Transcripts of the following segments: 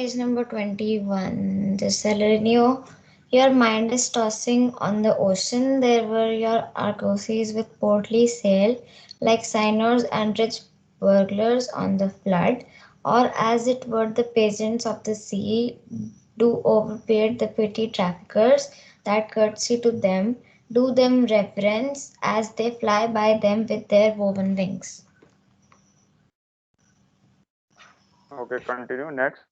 page number 21. The Salerno, your mind is tossing on the ocean. There were your argosies with portly sail, like signers and rich burglars on the flood, or as it were the peasants of the sea do overpaid the petty traffickers that courtesy to them, do them reverence as they fly by them with their woven wings. Okay, continue. Next.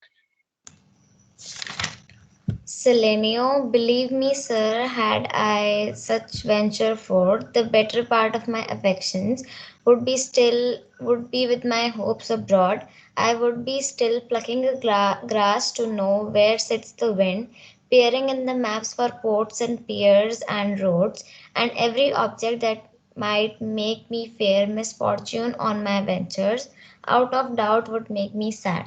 Selenio, believe me, sir, had I such venture forth, the better part of my affections would be with my hopes abroad. I would be still plucking the grass to know where sits the wind, peering in the maps for ports and piers and roads, and every object that might make me fear misfortune on my ventures, out of doubt would make me sad.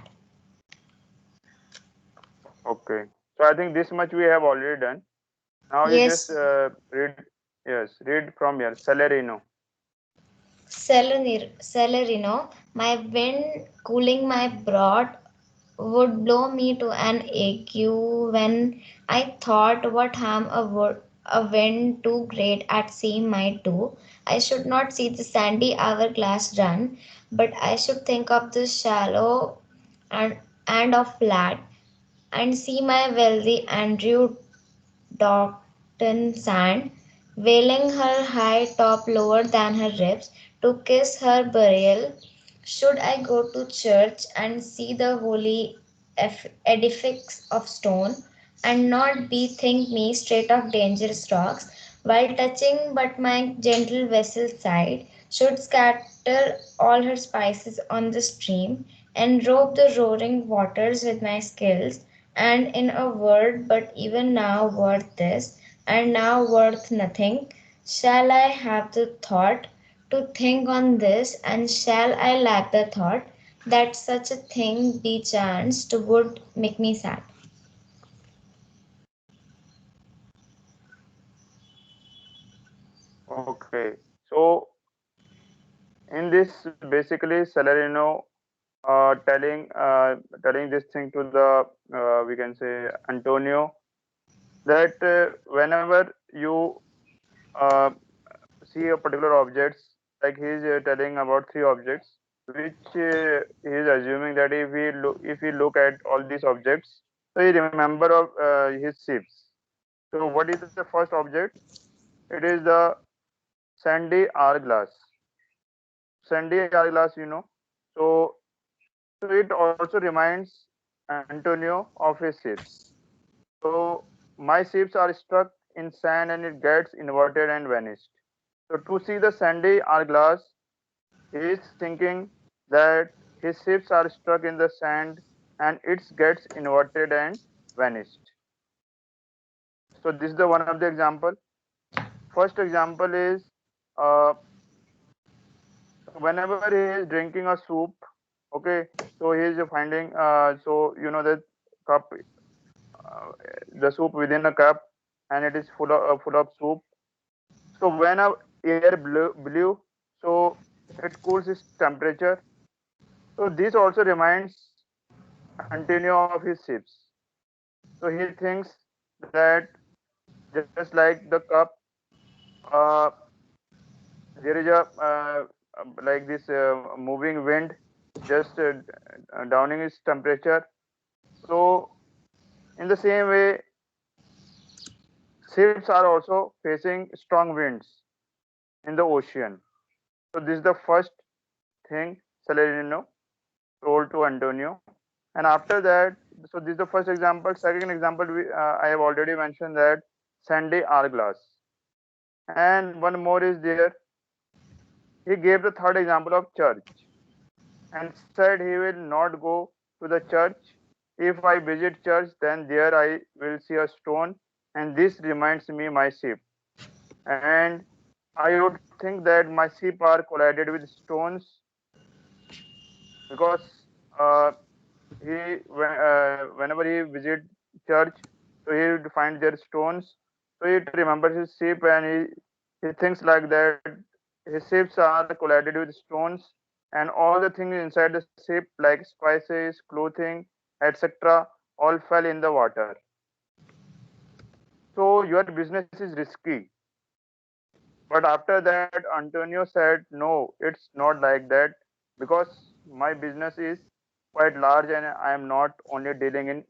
Okay. So I think this much we have already done. Now you just Yes, read. Yes, read from here. Salerino. Celerino, my wind cooling my broad would blow me to an ague when I thought what harm a wind too great at sea might do. I should not see the sandy hourglass run, but I should think of the shallow and, and of flat, and see my wealthy Andrew Docton sand, veiling her high top lower than her ribs, to kiss her burial. Should I go to church and see the holy edifice of stone, and not bethink me straight of dangerous rocks, while touching but my gentle vessel's side, should scatter all her spices on the stream, and robe the roaring waters with my skills, and in a word, but even now worth this, and now worth nothing, shall I have the thought to think on this, and shall I lack the thought that such a thing be chanced would make me sad? Okay. So in this, basically, Salerino telling this thing to the we can say Antonio, that whenever you uh, see a particular objects, like he is telling about three objects, which he is assuming that if we look at all these objects, so he remember of his ships. So what is the first object? It is the sandy hourglass. Sandy hourglass, So so it also reminds Antonio of his ships. So my ships are struck in sand and it gets inverted and vanished. So to see the sandy hourglass, he is thinking that his ships are struck in the sand and it gets inverted and vanished. So this is the one of the example. First example is uh, whenever he is drinking a soup, okay, so he is finding the cup, the soup within a cup, and it is full of soup. So when a air blew, so it cools its temperature. So this also reminds Antonio of his ships. So he thinks that just like the cup, uh, there is a like this moving wind just downing its temperature. So in the same way, ships are also facing strong winds in the ocean. So this is the first thing Salerno told to Antonio. And after that, so this is the first example. Second example, I have already mentioned that sandy hourglass. And one more is there. He gave the third example of church and said he will not go to the church. If I visit church, then there I will see a stone, and this reminds me my sheep. And I would think that my sheep are collided with stones because uh, whenever he visit church, so he would find their stones. So he remembers his sheep, and he thinks like that his ships are collided with stones, and all the things inside the ship like spices, clothing, etc., all fell in the water. So your business is risky. But after that, Antonio said, no, it's not like that because my business is quite large and I am not only dealing in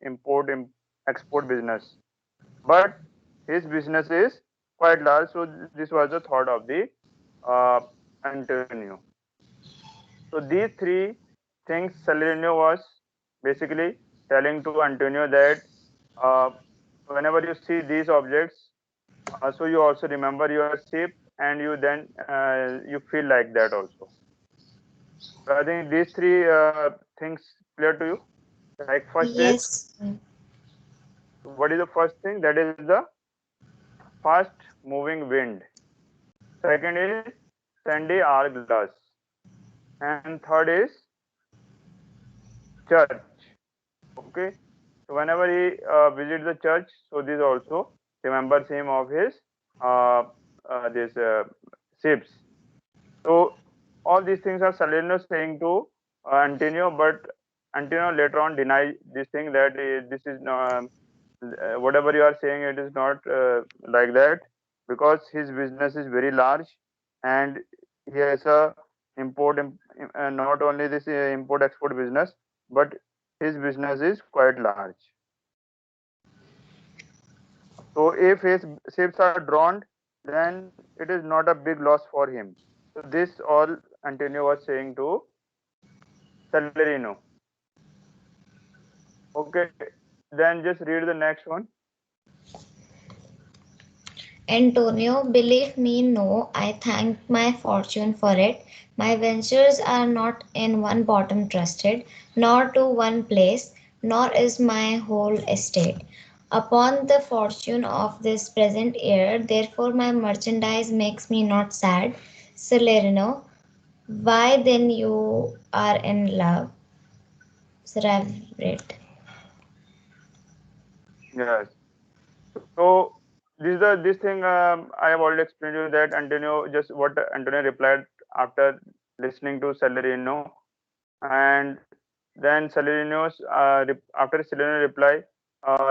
export business, but his business is quite large. So this was the thought of the uh, Antonio. So these three things Salerno was basically telling to Antonio that uh, whenever you see these objects, so you also remember your ship and you then you feel like that also. So I think these three things clear to you. Like first is, Yes. what is the first thing? That is the fast moving wind. Second is sandy hourglass. And third is church. Okay. So whenever he visits the church, so this also remembers him of his uh, this ships. So all these things are Salerno saying to Antonio, but Antonio later on deny this thing that this is whatever you are saying, it is not like that because his business is very large and he has a not only this import export business, but his business is quite large. So if his ships are drawn, then it is not a big loss for him. So this all Antonio was saying to Salerino. Okay, then just read the next one. Antonio, believe me, no, I thank my fortune for it. My ventures are not in one bottom trusted, nor to one place, nor is my whole estate. Upon the fortune of this present year, therefore my merchandise makes me not sad. Salerno, why then you are in love? Sravrit. Yes. So this thing I have already explained to you that Antonio just what Antonio replied after listening to Salerino, and then after Salerino reply,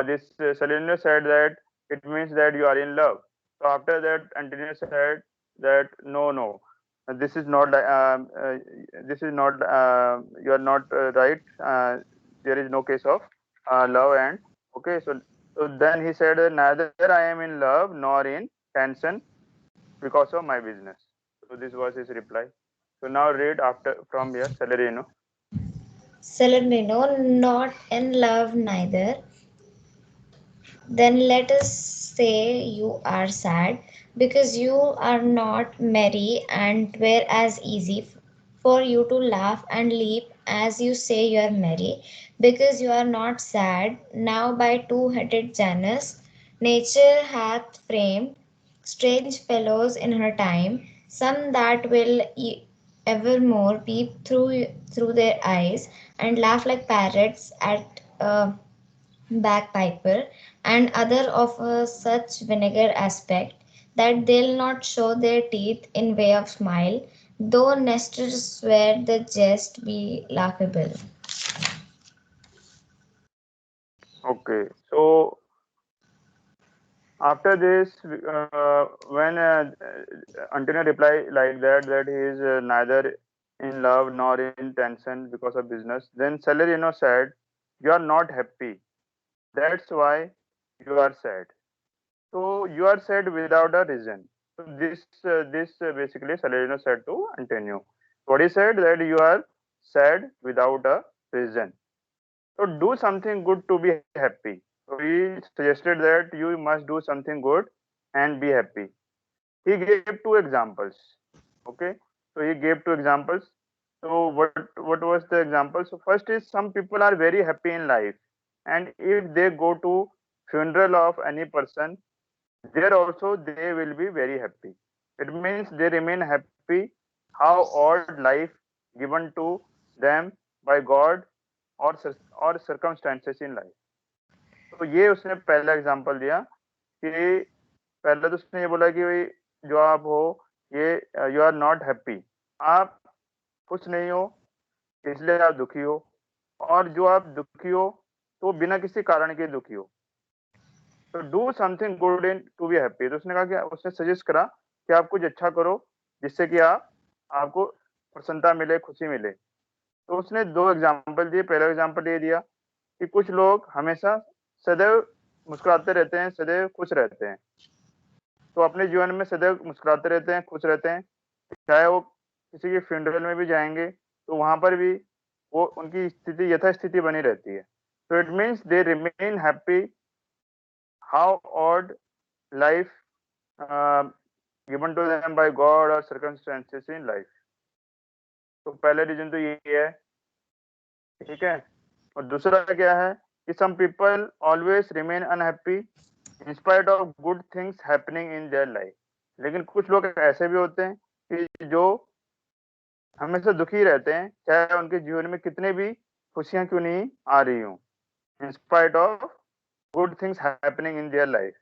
this Salerino said that it means that you are in love. So after that, Antonio said that no, this is not this is not you are not right. There is no case of love and okay. So then he said neither I am in love nor in tension because of my business. So this was his reply. So now read after from here Salerino. Salerno, not in love neither. Then let us say you are sad because you are not merry, and were as easy for you to laugh and leap as you say you are merry, because you are not sad. Now by two-headed Janus, nature hath framed strange fellows in her time, some that will evermore peep through their eyes and laugh like parrots at bagpiper, and other of such vinegar aspect that they'll not show their teeth in way of smile, though Nestor swear the jest be laughable. Okay, so after this, when Antonio replied like that he is neither in love nor in tension because of business, then Salerino said, "You are not happy. That's why you are sad. So you are sad without a reason." So this basically Salerino said to Antonio. What he said that you are sad without a reason. So do something good to be happy. So he suggested that you must do something good and be happy. He gave two examples. Okay. So he gave two examples. So what was the example? So first is some people are very happy in life, and if they go to funeral of any person, there also they will be very happy. It means they remain happy how odd life given to them by God or circumstances in life. तो ये उसने पहला example दिया कि पहले तो उसने ये बोला कि भाई जो आप हो ये यू आर नॉट हैप्पी, आप खुश नहीं हो इसलिए आप दुखी हो, और जो आप दुखी हो तो वो बिना किसी कारण के दुखी हो। तो do something good in to be happy. तो उसने कहा कि उसने सजेस्ट करा कि आप कुछ अच्छा करो जिससे कि आपको प्रसन्नता मिले, खुशी मिले। तो उसने 2 एग्ज़ाम्पल दिए। पहला एग्ज़ाम्पल ये दिया कि कुछ लोग हमेशा सदैव मुस्कुराते रहते हैं, सदैव खुश रहते हैं। तो अपने जीवन में सदैव मुस्कुराते रहते हैं, खुश रहते हैं। चाहे वो किसी के फ्यूनरल में भी जाएँगे, तो वहाँ पर भी वो उनकी स्थिति यथास्थिति बनी रहती है। तो it means they remain happy how odd life uh, given to them by God or circumstances in life। तो पहला रीजन तो यही है, ठीक है। और दूसरा क्या है कि some people always remain unhappy in spite of good things happening in their life। लेकिन कुछ लोग ऐसे भी होते हैं कि जो हमेशा दुखी रहते हैं, चाहे उनके जीवन में कितने भी खुशियां क्यों नहीं आ रही हों, in spite of good things happening in their life,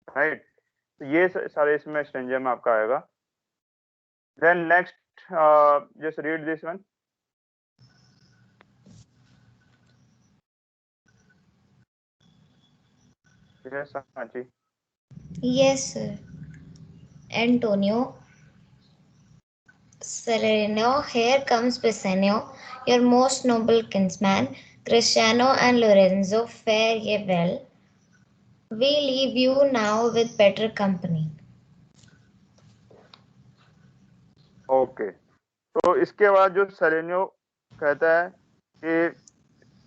right। तो ये सारे इसमें स्ट्रेंजर में आपका आएगा। Then next, just read this one। Yes, Anchi। Yes, sir. Antonio, Sereno, here comes Pisanio, your most noble kinsman. Cristiano and Lorenzo, fare ye well. We leave you now with better company. Okay, तो इसके बाद जो सेरेनियो कहता है कि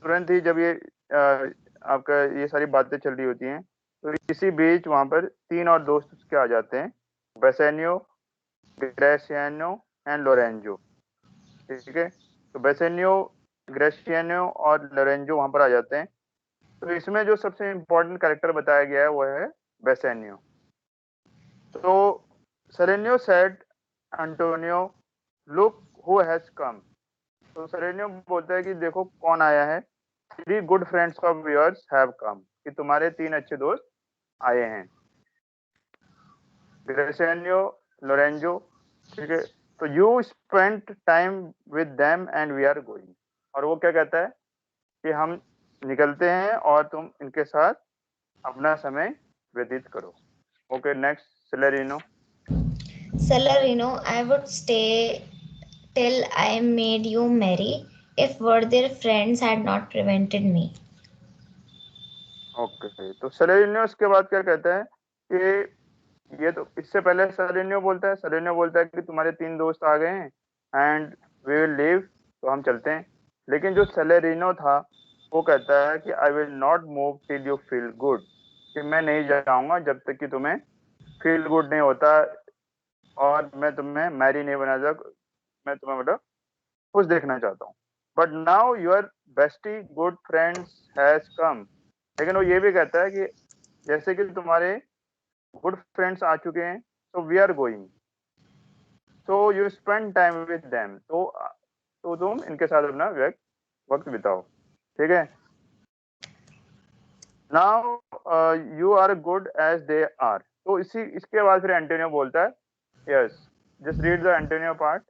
तुरंत ही जब ये आपका ये सारी बातें चल रही होती हैं, तो इसी बीच वहां पर 3 और दोस्त उसके आ जाते हैं, बेसेनियो, ग्रेसियानो एंड लोरेंजो। ठीक है, तो बेसेनियो, ग्रेसियानो और लोरेंजो वहां पर आ जाते हैं। तो इसमें जो सबसे इम्पोर्टेंट कैरेक्टर बताया गया है वो है बेसेनियो। तो Salerio said Antonio, look who has come. तो सेरेनियो बोलता है कि देखो कौन आया है। 3 good friends of yours have come, कि तुम्हारे 3 अच्छे दोस्त आए हैं, ग्रेसेनियो, लोरेंजो। ठीक है, तो you spent time with them and we are going. और वो क्या कहता है कि हम निकलते हैं और तुम इनके साथ अपना समय व्यतीत करो। Okay, next, Salarino. Celerino, I would stay till I made you merry if worthier friends had not prevented me. Okay, तो सेलेरिनो इसके बाद क्या कहता है कि ये तो इससे पहले सेलेनियो बोलता है कि तुम्हारे 3 दोस्त आ गए हैं एंड वी विल लीव, तो हम चलते हैं। लेकिन जो सेलेरिनो था वो कहता है कि आई will not move till you feel good, कि मैं नहीं जाऊंगा जब तक कि तुम्हें फील गुड नहीं होता, और मैं तुम्हें मैरी नहीं बना सकता, मैं तुम्हें मतलब खुश देखना चाहता हूँ। But now your bestie good friends has come. लेकिन वो ये भी कहता है कि जैसे कि तुम्हारे गुड फ्रेंड्स आ चुके हैं, so we are going, so you spend time with them. तो तुम इनके साथ अपना वक्त बिताओ। ठीक है, now you are good as they are. तो इसके बाद फिर एंटोनियो बोलता है, yes, just read the Antonio part.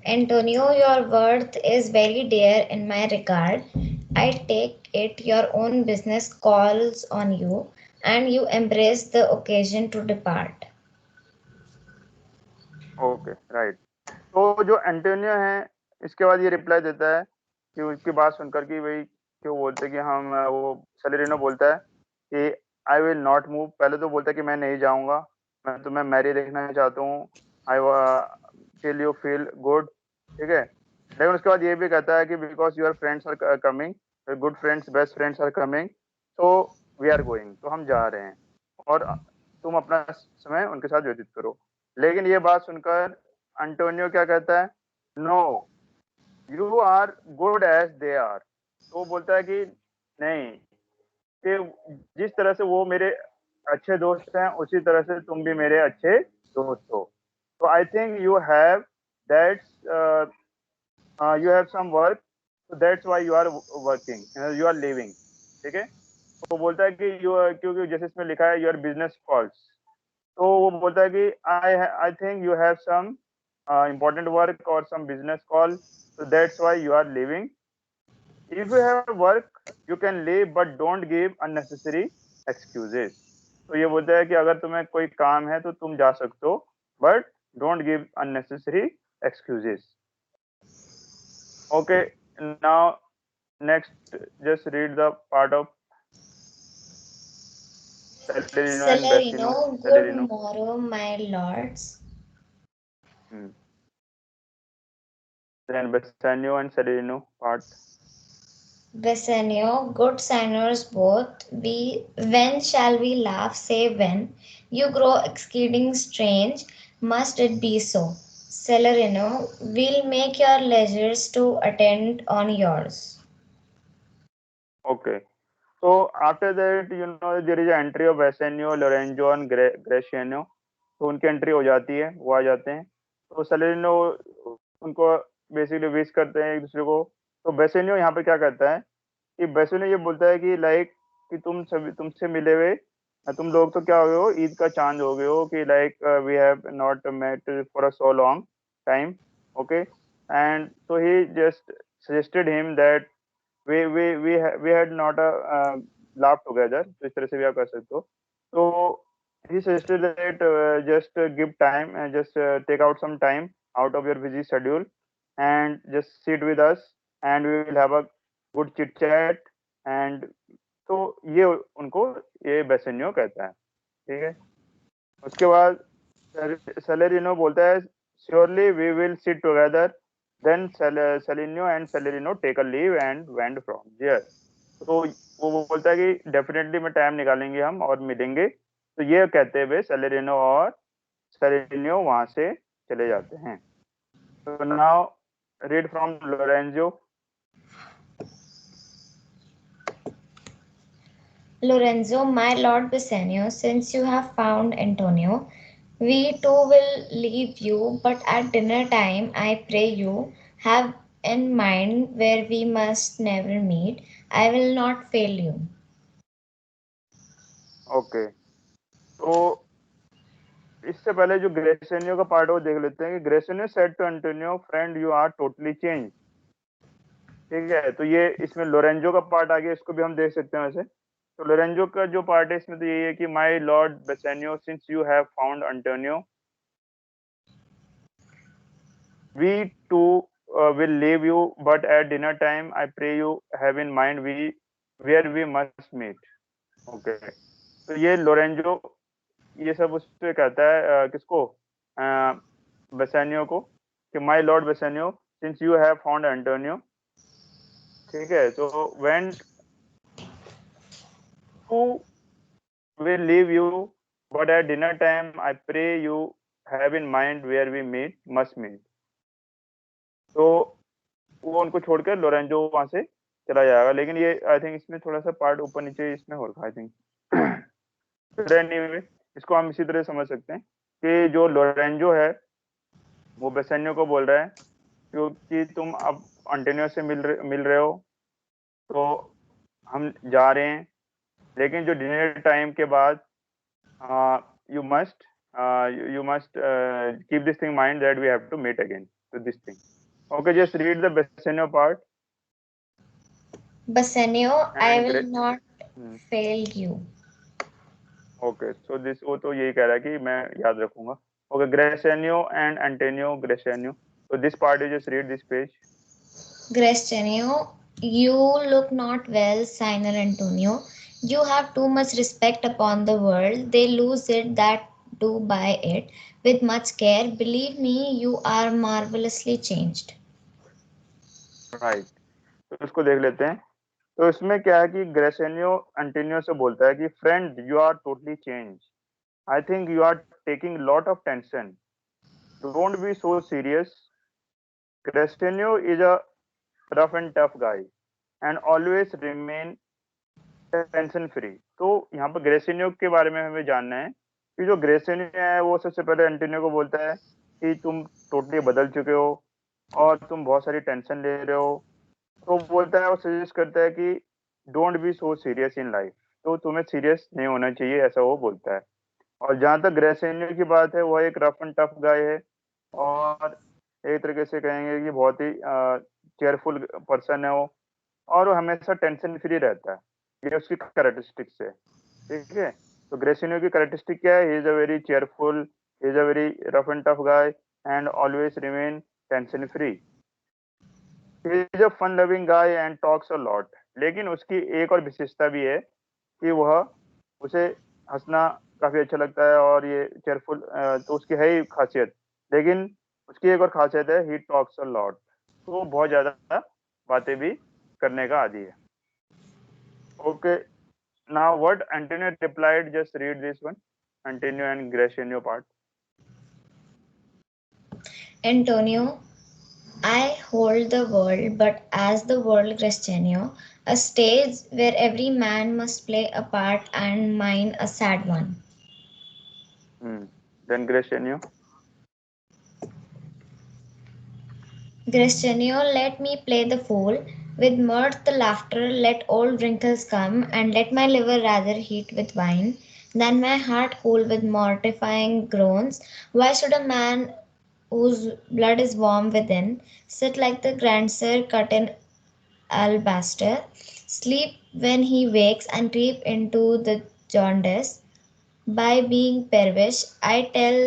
Antonio, your worth is very dear in my regard. I take it your own business calls on you, and you embrace the occasion to depart. Okay, right. तो जो Antonio है इसके बाद ये reply देता है कि उसकी बात सुनकर कि भाई क्यों बोलते कि हम वो सेलेरिनो बोलता है कि आई विल नॉट मूव। पहले तो बोलता है कि मैं नहीं जाऊंगा, मैं तुम्हें मैरी देखना चाहता हूँ, आई टिल यू फील गुड। ठीक है, लेकिन उसके बाद ये भी कहता है कि because your friends are coming, good friends, best friends are coming, तो वी आर गोइंग, तो हम जा रहे हैं और तुम अपना समय उनके साथ व्यतीत करो। लेकिन ये बात सुनकर अंटोनियो क्या कहता है, no, you are good as they are. तो वो बोलता है कि नहीं, कि जिस तरह से वो मेरे अच्छे दोस्त हैं उसी तरह से तुम भी मेरे अच्छे दोस्त हो। तो I think you have that's you have some work, so that's why you are working, you are living। ठीक है, तो वो बोलता है कि क्योंकि जैसे इसमें लिखा है योर बिजनेस कॉल्स, तो वो बोलता है कि I think you have some important work or some business call, so that's why you are leaving. If you have work, you can leave, but don't give unnecessary excuses. तो ये बोलता है कि अगर तुम्हें कोई काम है तो तुम जा सकते हो, but don't give unnecessary excuses. Okay, now next, just read the part of Celerino and Bassanio. Celerino, good Celerino. morrow, my lords. Then Bassanio and Celerino part. Bassanio, good signers both. When shall we laugh? Say when. You grow exceeding strange. Must it be so? Celerino, we'll make your leisures to attend on yours. Okay. So after that, there is an entry of Bassanio, Lorenzo and Graciano. तो उनकी entry हो जाती है, वो आ जाते हैं. तो सेलेरिनो उनको बेसिकली विश करते हैं एक दूसरे को. तो बेसेनियो यहाँ पे क्या करता है कि बेसेनियो ये बोलता है कि लाइक कि तुमसे मिले हुए तुम लोग तो क्या हो गए हो, ईद का चांद हो गए हो कि like we have not met for a so long time. Okay, and so he just suggested him that we had not a laugh together. तो इस तरह से भी आप कर सकते हो. तो he suggested that just give time and just take out some time out of your busy schedule and just sit with us and we will have a good chit chat. and तो ये उनको ये Bassanio कहता है. ठीक है. उसके बाद सेलेरिनो बोलता है surely we will sit together. Then Salarino and Salarino take a leave and went from here. तो वो बोलता है कि डेफिनेटली में टाइम निकालेंगे हम और मिलेंगे. तो ये कहते हुए सेलेरिनो और सेलेरिनो वहां से चले जाते हैं. तो now read from Lorenzo. Lorenzo, my lord Bassanio, since you have found Antonio, we too will leave you, but at dinner time, I pray you, have in mind where we must never meet. I will not fail you. Okay. तो इससे पहले जो ग्रेसेनियो का part है वो देख लेते हैं कि Gratiano said to Antonio, friend you are totally change. ठीक है. तो ये इसमें लोरेंजो का पार्ट आ गया, इसको भी हम देख सकते हैं वैसे. तो लोरेंजो का जो पार्ट है इसमें तो यही है कि my lord Bassanio, since you have found Antonio, we two will leave you, but at dinner time I pray you have in mind where we must meet. Okay. तो ये लोरेंजो ये सब उससे कहता है किसको, बेसेनियो को, कि my lord Bassanio, since you have found Antonio. ठीक है. तो when two will leave you, but at dinner time I pray you have in mind where we must meet. तो वो उनको छोड़कर लोरेंजो वहां से चला जाएगा. लेकिन ये आई थिंक इसमें थोड़ा सा पार्ट ऊपर नीचे इसमें होगा आई थिंक. एनीवे इसको हम इसी तरह समझ सकते हैं कि जो लोरेंजो है वो बेसेनियो को बोल रहा है क्योंकि तुम अब एंटोनियो से मिल रहे हो तो हम जा रहे हैं, लेकिन जो डिनर टाइम के बाद you must keep this thing in mind that we have to meet again to this thing. Okay, just read the Bassanio part. Bassanio, I And will not fail you. Okay, so this वो तो यही कह रहा है कि मैं याद रखूंगा. Okay, Graciano and Antonio Graciano. So this part you just read this page. Graciano, you look not well, Signer Antonio. You have too much respect upon the world. They lose it that do buy it with much care. Believe me, you are marvelously changed. Right. तो इसको देख लेते हैं. तो इसमें क्या है कि ग्रेसेनियो एंटोनियो से बोलता है कि friend you are totally change. I think you are taking lot of tension. Don't be so serious. Graciano is a rough and tough guy and always remain tension free. तो यहाँ पर ग्रेसिनियो के बारे में हमें जानना है कि जो ग्रेसिनियो है वो सबसे पहले एंटोनियो को बोलता है कि तुम टोटली बदल चुके हो और तुम बहुत सारी टेंशन ले रहे हो. तो बोलता है, वो सजेस्ट करता है कि don't be so serious in life. तो तुम्हें सीरियस नहीं होना चाहिए, ऐसा वो बोलता है. और जहाँ तक ग्रेसिनियो की बात है वो एक रफ एंड टफ गाय है. और एक तरीके से कहेंगे कि बहुत ही केयरफुल पर्सन है वो, और वो हमेशा टेंशन फ्री रहता है। ये उसकी कैरेक्टरिस्टिक्स है। ठीक है, तो ग्रेसिनो की कैरेक्टरिस्टिक क्या है? He is a very cheerful, he is a very rough and tough guy and always remain tension free. He is a fun loving guy and talks a lot. लेकिन उसकी एक और विशेषता भी है कि वह उसे हंसना काफी अच्छा लगता है, और ये चेयरफुल तो उसकी है ही खासियत। लेकिन उसकी एक और खासियत है, ही टॉक्स अ लॉट। तो वो बहुत ज्यादा बातें भी करने का आदी है। Okay, now what Antonio replied, just read this one, Antonio and Graciano part. Antonio, I hold the world, but as the world Cristiano, a stage where every man must play a part and mine a sad one. Then Graciano. Cristiano, let me play the fool. With mirth, laughter, let old wrinkles come, and let my liver rather heat with wine than my heart cool with mortifying groans. Why should a man whose blood is warm within sit like the grandsire cut in alabaster, sleep when he wakes, and creep into the jaundice? By being perish, I tell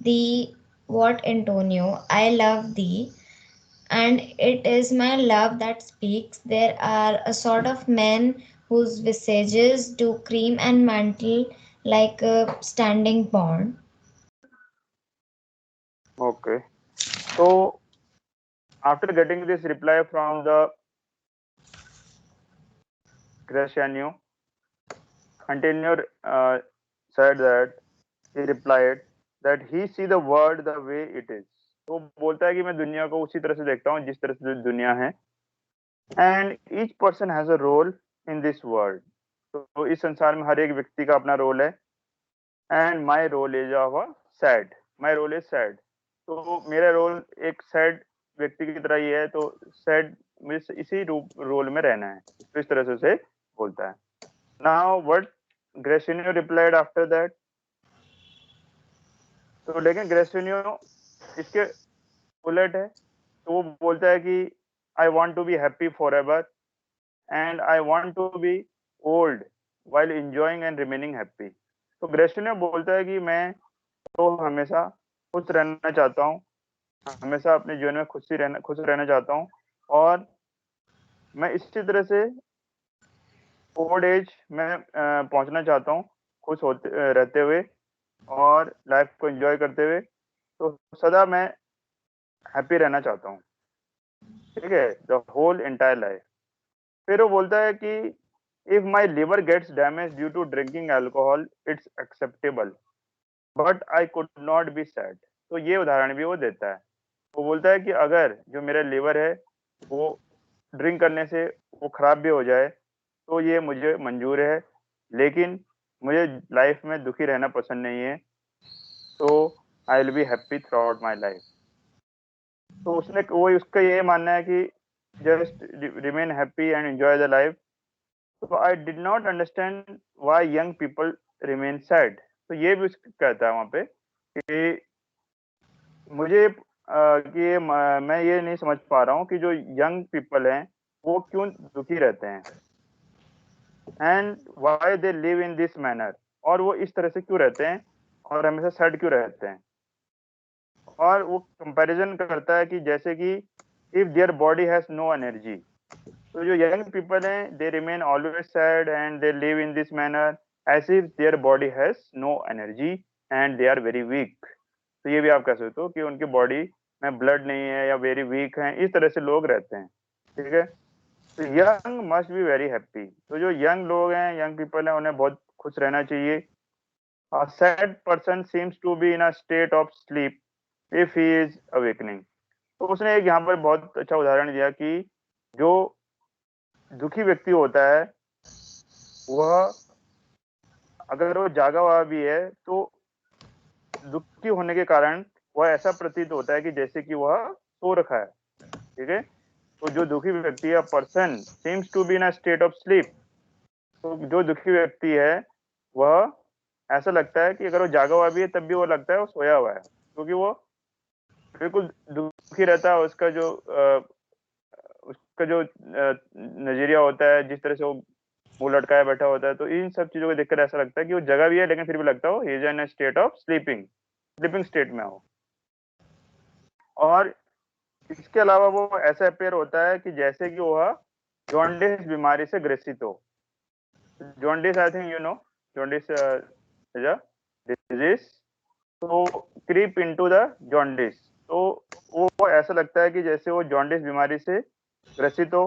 thee what, Antonio, I love thee, and it is my love that speaks. There are a sort of men whose visages do cream and mantle like a standing pond. Okay. So after getting this reply from the Graciano, Antonio said that he replied that he see the world the way it is. तो बोलता है कि मैं दुनिया को उसी तरह से देखता हूँ जिस तरह से दुनिया है। And each person has a role in this world. तो इस संसार में हर एक व्यक्ति का अपना रोल है। And my role is of sad, my role is sad. तो मेरा रोल एक सैड व्यक्ति की तरह ही है, तो सैड मुझे इसी रोल में रहना है। तो इस तरह से उसे बोलता है। Now what Gratiano replied after that. तो लेकिन ग्रेसिनो इसके उलट है। तो वो बोलता है कि I want to be happy for ever and I want to be old while enjoying and remaining happy. तो ग्रेसिनो बोलता है कि मैं तो हमेशा खुश रहना चाहता हूँ, हमेशा अपने जीवन में खुश रहना चाहता हूँ, और मैं इसी तरह से ओल्ड एज में पहुंचना चाहता हूँ, खुश होते रहते हुए और लाइफ को एंजॉय करते हुए। तो सदा मैं हैप्पी रहना चाहता हूँ। ठीक है, द होल एंटायर लाइफ। फिर वो बोलता है कि if my liver gets damage due to drinking alcohol it's acceptable, but I could not be sad. तो ये उदाहरण भी वो देता है। वो बोलता है कि अगर जो मेरा लिवर है वो ड्रिंक करने से वो खराब भी हो जाए तो ये मुझे मंजूर है, लेकिन मुझे लाइफ में दुखी रहना पसंद नहीं है। तो I will be happy throughout my life. तो उसका ये मानना है कि just remain happy and enjoy the life. तो I did not understand why young people remain sad. तो ये भी कहता है वहाँ पे कि मुझे मैं ये नहीं समझ पा रहा हूँ कि जो यंग पीपल हैं वो क्यों दुखी रहते हैं, and why they live in this manner, और वो इस तरह से क्यों रहते हैं और हमेशा सैड क्यों रहते हैं। और वो कंपैरिजन करता है कि जैसे कि if their body has no energy, तो जो यंग पीपल हैं they remain always sad and they live in this manner as if their body has no energy and they are very weak. तो ये भी आप कह सकते हो कि उनकी बॉडी में ब्लड नहीं है या वेरी वीक है, इस तरह से लोग रहते हैं। ठीक है, तो young must be very happy. तो जो यंग लोग हैं, यंग पीपल हैं, उन्हें बहुत खुश रहना चाहिए। A sad person seems to be in a state of sleep if he is awakening. तो उसने एक यहाँ पर बहुत अच्छा उदाहरण दिया कि जो दुखी व्यक्ति होता है वह अगर वो जागा हुआ भी है तो दुखी होने के कारण वह ऐसा प्रतीत होता है कि जैसे कि वह सो रखा है। ठीक है, तो जो दुखी व्यक्ति है, person seems to be in a state of sleep. तो जो दुखी व्यक्ति है वह ऐसा लगता है कि अगर वो जागा हुआ भी है तब भी वो लगता है वो सोया हुआ है, क्योंकि वो बिल्कुल दुखी रहता है, उसका जो नजरिया होता है, जिस तरह से वो मुंह लटकाया बैठा होता है, तो इन सब चीजों को देखकर ऐसा लगता है कि वो जगह भी है लेकिन फिर भी लगता हो he is in state of sleeping state में हो। और इसके अलावा वो ऐसा अपेयर होता है कि जैसे कि वह जॉन्डिस बीमारी से ग्रसित हो। Jaundice, I think you know, jaundice is a disease, तो क्रीप इनटू द जॉन्डिस, तो वो ऐसा लगता है कि जैसे वो जॉन्डिस बीमारी से ग्रसित हो।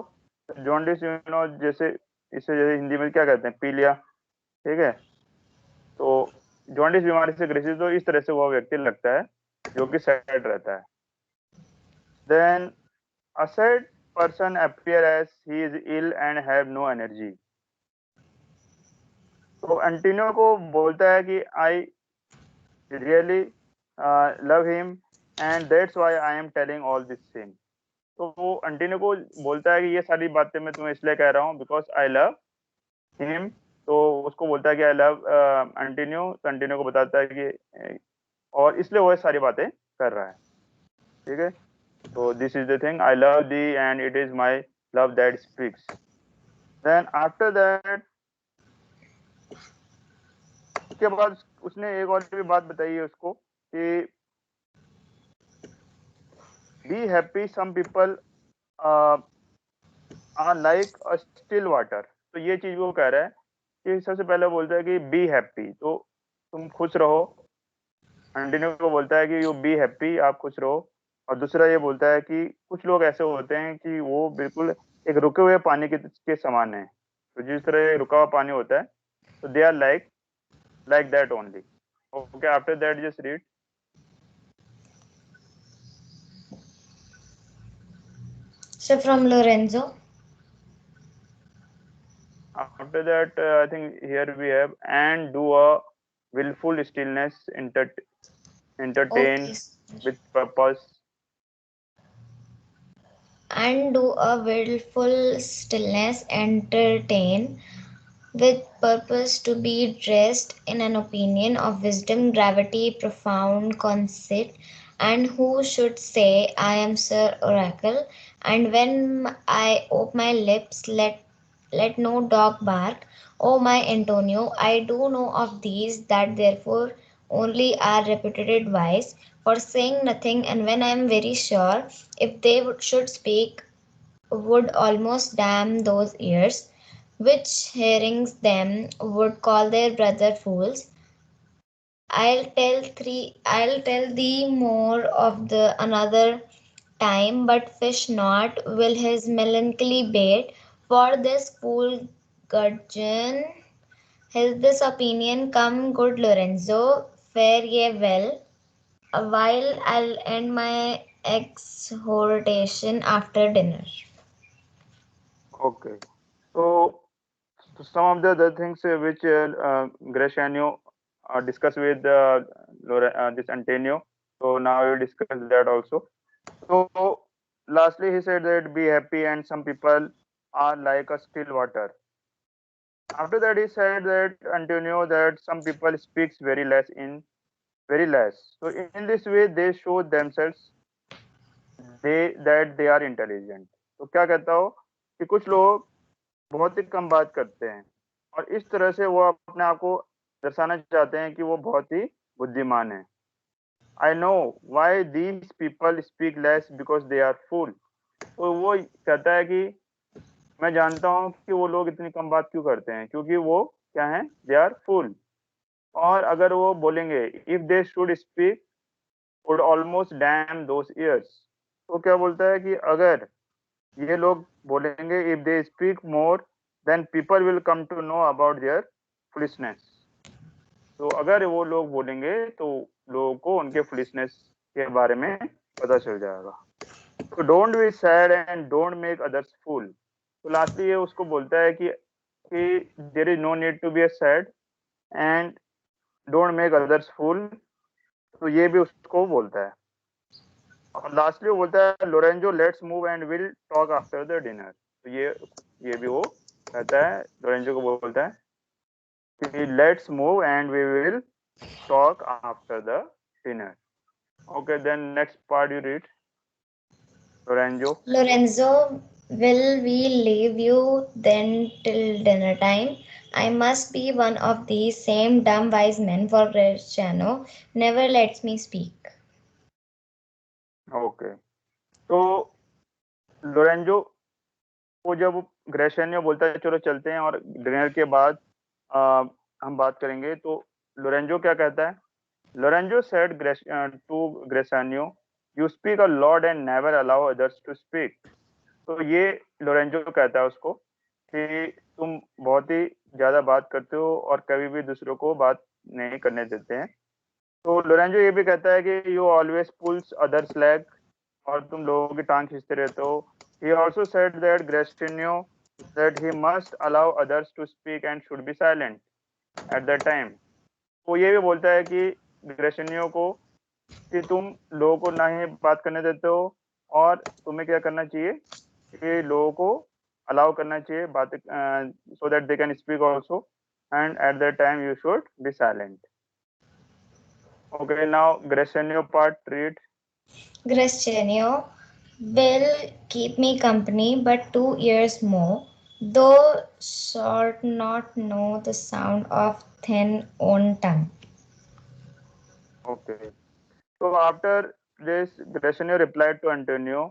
जॉन्डिस यू नो, जैसे इसे जैसे हिंदी में क्या कहते हैं, पीलिया, ठीक है। तो जॉन्डिस बीमारी से ग्रसित हो, इस तरह से वो व्यक्ति लगता है जो कि सैड रहता है। Then a sad person appear as he is ill and have no energy. तो एंटोनियो को बोलता है कि I really love him and that's why I am telling all this thing. तो वो एंटोनियो को बोलता है कि ये सारी बातें मैं तुम्हें इसलिए कह रहा हूँ बिकॉज आई लव हिम। तो उसको बोलता है कि आई लव एंटोनियो, तो एंटोनियो को बताता है कि और इसलिए वो ये सारी बातें कर रहा है, ठीक है। तो this is the thing, I love thee and it is my love that speaks. Then after that, उसके बाद उसने एक और भी बात बताई है उसको कि be happy some people are like a still water. तो ये चीज वो कह रहा है कि सबसे पहले बोलता है कि बी हैप्पी, तो तुम खुश रहो। एंटोनियो को बोलता है कि यू बी हैप्पी, आप खुश रहो। और दूसरा ये बोलता है कि कुछ लोग ऐसे होते हैं कि वो बिल्कुल एक रुके हुए पानी के समान है। तो जिस तरह रुका हुआ पानी होता है, तो they are like that only. Okay, after that just read. So from Lorenzo. After that, I think here we have and do a willful stillness Okay, entertain sir. with purpose. And do a willful stillness entertain with purpose to be dressed in an opinion of wisdom, gravity, profound conceit, and who should say, I am Sir Oracle, and when I ope my lips, let no dog bark. O my Antonio, I do know of these that therefore only are reputed wise, for saying nothing, and when I am very sure, if they should speak, would almost damn those ears, which hearing them would call their brother fools. I'll tell thee more of the another time, but fish not will his melancholy bait, for this fool gudgeon his this opinion come good Lorenzo, fare ye well. A while I'll end my exhortation after dinner. Okay. So, some of the other things which Graciano discussed with this Antonio. So now we discuss that also. So lastly, he said that be happy and some people are like a still water. After that, he said that Antonio that some people speaks very less. So in this way, they show themselves they are intelligent. तो क्या कहता हो कि कुछ लोग बहुत ही कम बात करते हैं और इस तरह से वो अपने आप को दर्शाना चाहते हैं कि वो बहुत ही बुद्धिमान है। I know why these people speak less because they are fool. तो वो कहता है कि मैं जानता हूँ कि वो लोग इतनी कम बात क्यों करते हैं, क्योंकि वो क्या है, दे आर फूल। और अगर वो बोलेंगे if they should speak would almost damn those ears. तो क्या बोलता है कि अगर ये लोग बोलेंगे if they speak more then people will come to know about their foolishness. तो अगर वो लोग बोलेंगे तो लोगों को उनके फुलिशनेस के बारे में पता चल जाएगा। तो don't be sad and don't make others fool. तो लास्टली ये उसको बोलता है कि there is no need to be sad and don't make others fool. तो ये भी उसको बोलता है। और लास्टली वो बोलता है Lorenzo let's move and will talk after the dinner. तो ये भी वो कहता है, लोरेंजो को बोलता है कि let's move and we will talk after the dinner. Okay, then next part you read. Lorenzo. Lorenzo, will we leave you then till dinner time? I must be one of these same dumb wise men, for Cristiano never lets me speak. Okay. तो Lorenzo को जब ग्रेशनियो बोलता है चलो चलते हैं और dinner के बाद हम बात करेंगे, तो लोरेंजो क्या कहता है? Lorenzo said to Gratiano, you speak a lot and never allow others to speak. तो ये लोरेंजो कहता है उसको कि तुम बहुत ही ज्यादा बात करते हो और कभी भी दूसरों को बात नहीं करने देते हैं। तो लोरेंजो ये भी कहता है कि you always pulls others leg, और तुम लोगों की टांग खींचते रहते हो। He also said that Gratiano that he must allow others to speak and should be silent at that time. वो ये भी बोलता है कि ग्रेस्टिनियो को कि तुम लोगों को ना ही बात करने देते हो, और तुम्हें क्या करना चाहिए कि लोगों को अलाउ करना चाहिए बातें, so that they can speak also, and eight that time you should be silent. Okay, now Gressenio part, read. Cristiano will keep me company but 2 years more, though shalt not know the sound of thin own tongue. Okay. So after this, Gressenio replied to Antonio.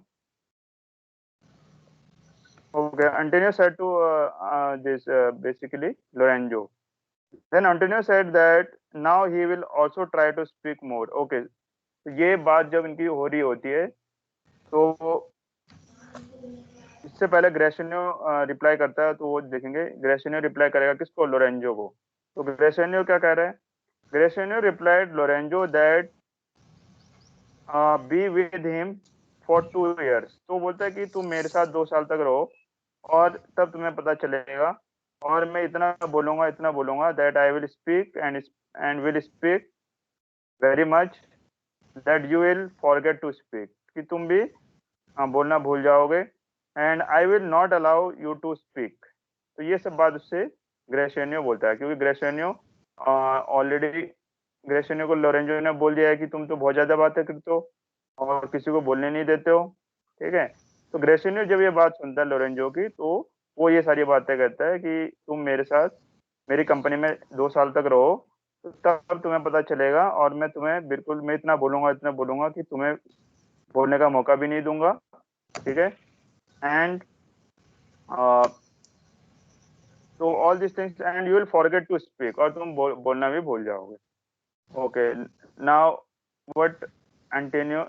Okay, Antonio said to this basically Lorenzo. Then Antonio said that now he will also try to speak more. Okay, तो ये बात जब इनकी हो रही होती है, तो इससे पहले ग्रेशनियो रिप्लाई करता है, तो वो देखेंगे ग्रेशनियो रिप्लाई करेगा किसको? लोरेंजो को। तो ग्रेशनियो क्या कह रहा है? Gratiano replied Lorenzo that be with him for 2 years। तो बोलता है कि तुम मेरे साथ 2 साल तक रहो और तब तुम्हें पता चलेगा, और मैं इतना बोलूंगा that I will speak and will speak very much that you will forget to speak, कि तुम भी बोलना भूल जाओगे, and I will not allow you to speak. तो ये सब बात उससे ग्रेशनियो बोलता है, क्योंकि ग्रेशनियो ऑलरेडी ग्रेशनियो को लोरेंजो ने बोल दिया है कि तुम तो बहुत ज्यादा बातें करते हो और किसी को बोलने नहीं देते हो। ठीक है, तो ग्रेशनियो जब ये बात सुनता है लोरेंजो की, तो वो ये सारी बातें कहता है कि तुम मेरे साथ मेरी कंपनी में 2 साल तक रहो, तो तब तुम्हें पता चलेगा, और मैं तुम्हें बिल्कुल मैं इतना बोलूंगा कि तुम्हें बोलने का मौका भी नहीं दूंगा। ठीक है, एंड तो all this things and you will forget to speak, और तुम बोलना भी भूल जाओगे। Okay, now what Antonio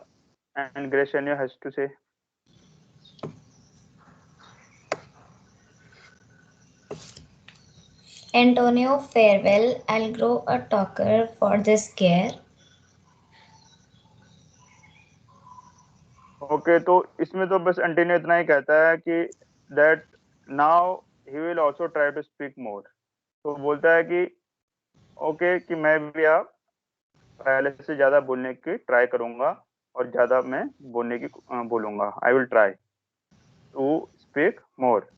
and Gratiano has to say. Antonio, farewell. I'll grow a talker for this care. Okay, तो इसमें तो बस एंटोनियो इतना ही कहता है कि that now he will also try to speak more. तो बोलता है कि ओके, कि मैं भी आप पहले से ज्यादा बोलने की ट्राई करूंगा, और ज्यादा मैं बोलूंगा। I will try to speak more.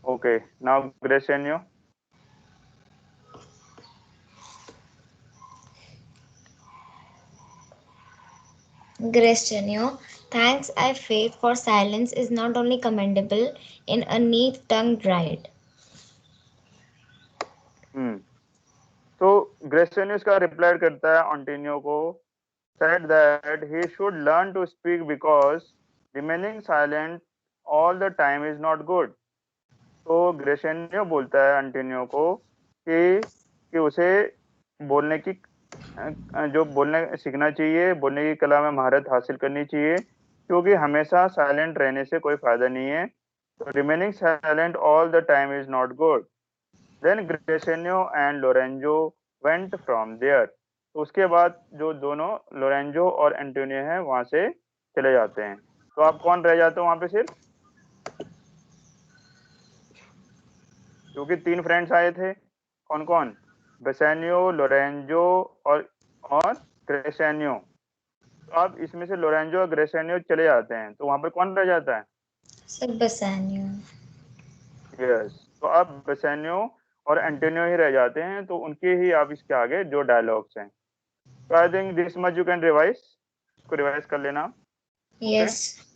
Okay, now Gratiano. Cristiano, thanks I faith for silence is not only commendable in a neat tongue bride. हम्म, तो ग्रेशनियस का रिप्लाई करता है एंटोनियो को, said that he should learn to speak because remaining silent all the time is not good। तो ग्रेशनियो बोलता है Antonio को कि उसे बोलने की जो बोलने सीखना चाहिए, बोलने की कला में महारत हासिल करनी चाहिए, क्योंकि हमेशा साइलेंट रहने से कोई फायदा नहीं है। तो remaining silent all the time is not good. Then Gratiano and Lorenzo went from there. तो उसके बाद जो दोनों लोरेंजो और एंटोनियो हैं वहां से चले जाते हैं। तो आप कौन रह जाते हो वहां पे सिर्फ? क्योंकि 3 फ्रेंड्स आए थे, कौन कौन? बेसेनियो, लोरेंजो और ग्रेसेनियो। तो अब इसमें से लोरेंजो और ग्रेसेनियो चले जाते हैं, तो वहां पर कौन रह जाता है? Bassanio. यस, तो अब बेसेनियो और एंटोनियो ही रह जाते हैं, तो उनके ही आप इसके आगे जो डायलॉग्स हैं। So I think this much you can revise. इसको रिवाइज कर लेना. Yes.